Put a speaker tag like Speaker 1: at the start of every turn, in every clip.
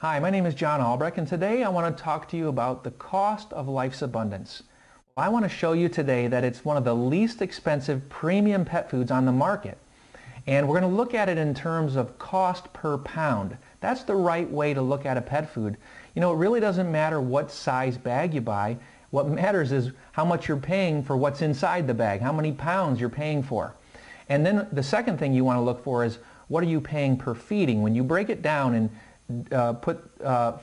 Speaker 1: Hi, my name is John Albrecht, and today I want to talk to you about the cost of Life's Abundance. I want to show you today that it's one of the least expensive premium pet foods on the market. And we're going to look at it in terms of cost per pound. That's the right way to look at a pet food. You know, it really doesn't matter what size bag you buy. What matters is how much you're paying for what's inside the bag, how many pounds you're paying for. And then the second thing you want to look for is what are you paying per feeding. When you break it down and put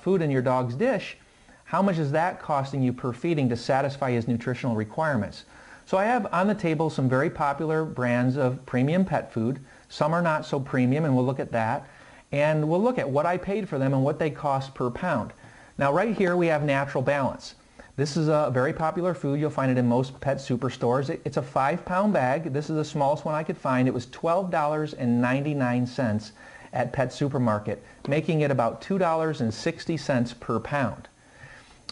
Speaker 1: food in your dog's dish, how much is that costing you per feeding to satisfy his nutritional requirements? So I have on the table some very popular brands of premium pet food. Some are not so premium, and we'll look at that. And we'll look at what I paid for them and what they cost per pound. Now right here we have Natural Balance. This is a very popular food. You'll find it in most pet superstores. It's a 5-pound bag. This is the smallest one I could find. It was $12.99 at Pet Supermarket, making it about $2.60 per pound.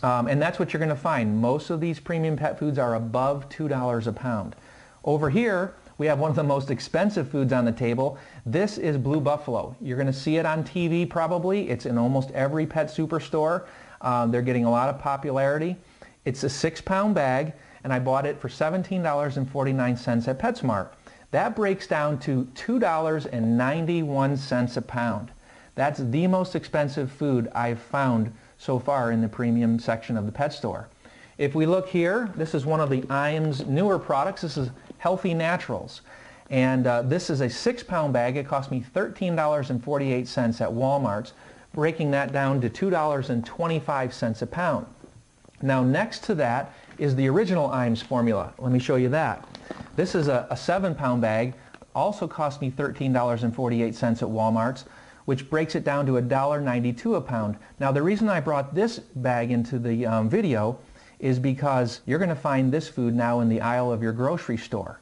Speaker 1: And that's what you're going to find. Most of these premium pet foods are above $2 a pound. Over here, we have one of the most expensive foods on the table. This is Blue Buffalo. You're going to see it on TV probably. It's in almost every pet superstore. They're getting a lot of popularity. It's a 6-pound bag, and I bought it for $17.49 at PetSmart. That breaks down to $2.91 a pound. That's the most expensive food I've found so far in the premium section of the pet store. If we look here, this is one of the Iams newer products. This is Healthy Naturals. And this is a 6-pound bag. It cost me $13.48 at Walmart's, breaking that down to $2.25 a pound. Now next to that is the original Iams formula. Let me show you that. This is a 7-pound bag, also cost me $13.48 at Walmart's, which breaks it down to $1.92 a pound. Now the reason I brought this bag into the video is because you're going to find this food now in the aisle of your grocery store.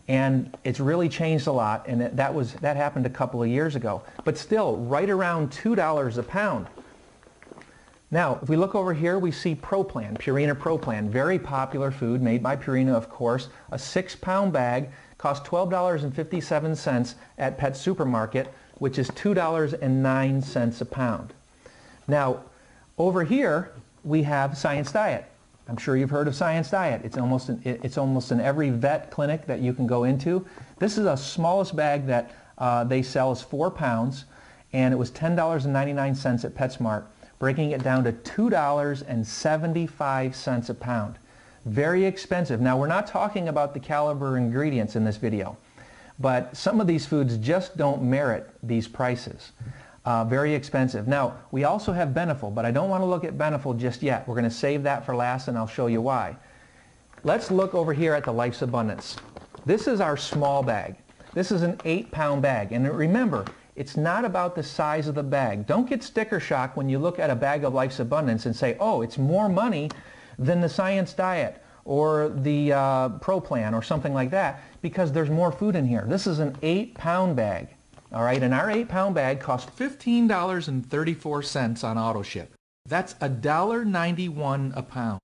Speaker 1: And it's really changed a lot, and that happened a couple of years ago. But still, right around $2 a pound. Now, if we look over here, we see ProPlan, Purina ProPlan, very popular food made by Purina, of course. A 6-pound bag costs $12.57 at Pet Supermarket, which is $2.09 a pound. Now, over here, we have Science Diet. I'm sure you've heard of Science Diet. It's almost in every vet clinic that you can go into. This is the smallest bag that they sell is 4 pounds, and it was $10.99 at PetSmart, breaking it down to $2.75 a pound. Very expensive. Now we're not talking about the caliber ingredients in this video, but some of these foods just don't merit these prices. Very expensive. Now we also have Beneful, but I don't want to look at Beneful just yet. We're going to save that for last, and I'll show you why. Let's look over here at the Life's Abundance. This is our small bag. This is an 8-pound bag, and remember, it's not about the size of the bag. Don't get sticker shock when you look at a bag of Life's Abundance and say, oh, it's more money than the Science Diet or the ProPlan or something like that, because there's more food in here. This is an 8-pound bag. All right, and our 8-pound bag costs $15.34 on AutoShip. That's $1.91 a pound,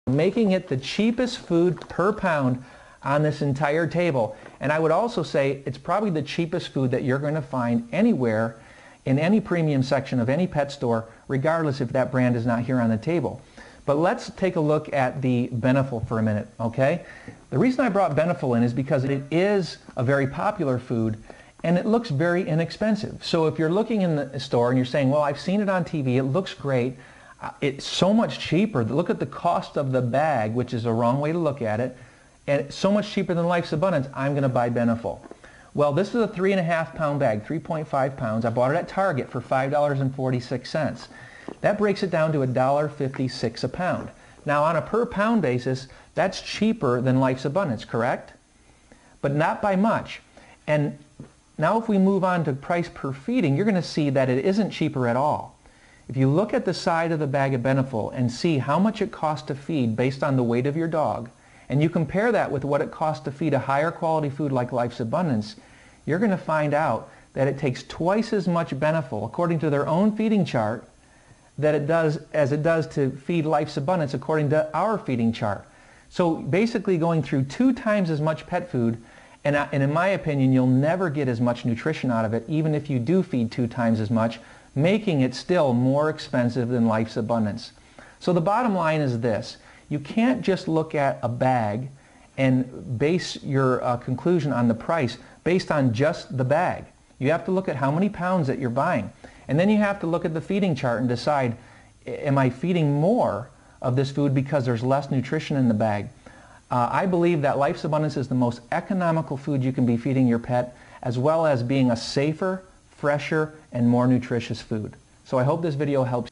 Speaker 1: making it the cheapest food per pound on this entire table. And I would also say it's probably the cheapest food that you're going to find anywhere in any premium section of any pet store, regardless if that brand is not here on the table. But let's take a look at the Beneful for a minute, okay? The reason I brought Beneful in is because it is a very popular food, and it looks very inexpensive. So if you're looking in the store and you're saying, well, I've seen it on TV, it looks great, it's so much cheaper. Look at the cost of the bag, which is a wrong way to look at it, and it's so much cheaper than Life's Abundance, I'm going to buy Beneful. Well, this is a 3.5-pound bag, 3.5 pounds. I bought it at Target for $5.46. That breaks it down to $1.56 a pound. Now on a per pound basis, that's cheaper than Life's Abundance, correct? But not by much. And now if we move on to price per feeding, you're going to see that it isn't cheaper at all. If you look at the side of the bag of Beneful and see how much it costs to feed based on the weight of your dog, and you compare that with what it costs to feed a higher quality food like Life's Abundance, you're going to find out that it takes twice as much Beneful, according to their own feeding chart, as it does to feed Life's Abundance according to our feeding chart. So basically going through 2 times as much pet food, and in my opinion, you'll never get as much nutrition out of it, even if you do feed 2 times as much, making it still more expensive than Life's Abundance. So the bottom line is this: you can't just look at a bag and base your conclusion on the price based on just the bag. You have to look at how many pounds that you're buying. And then you have to look at the feeding chart and decide, am I feeding more of this food because there's less nutrition in the bag? I believe that Life's Abundance is the most economical food you can be feeding your pet, as well as being a safer, fresher, and more nutritious food. So I hope this video helps.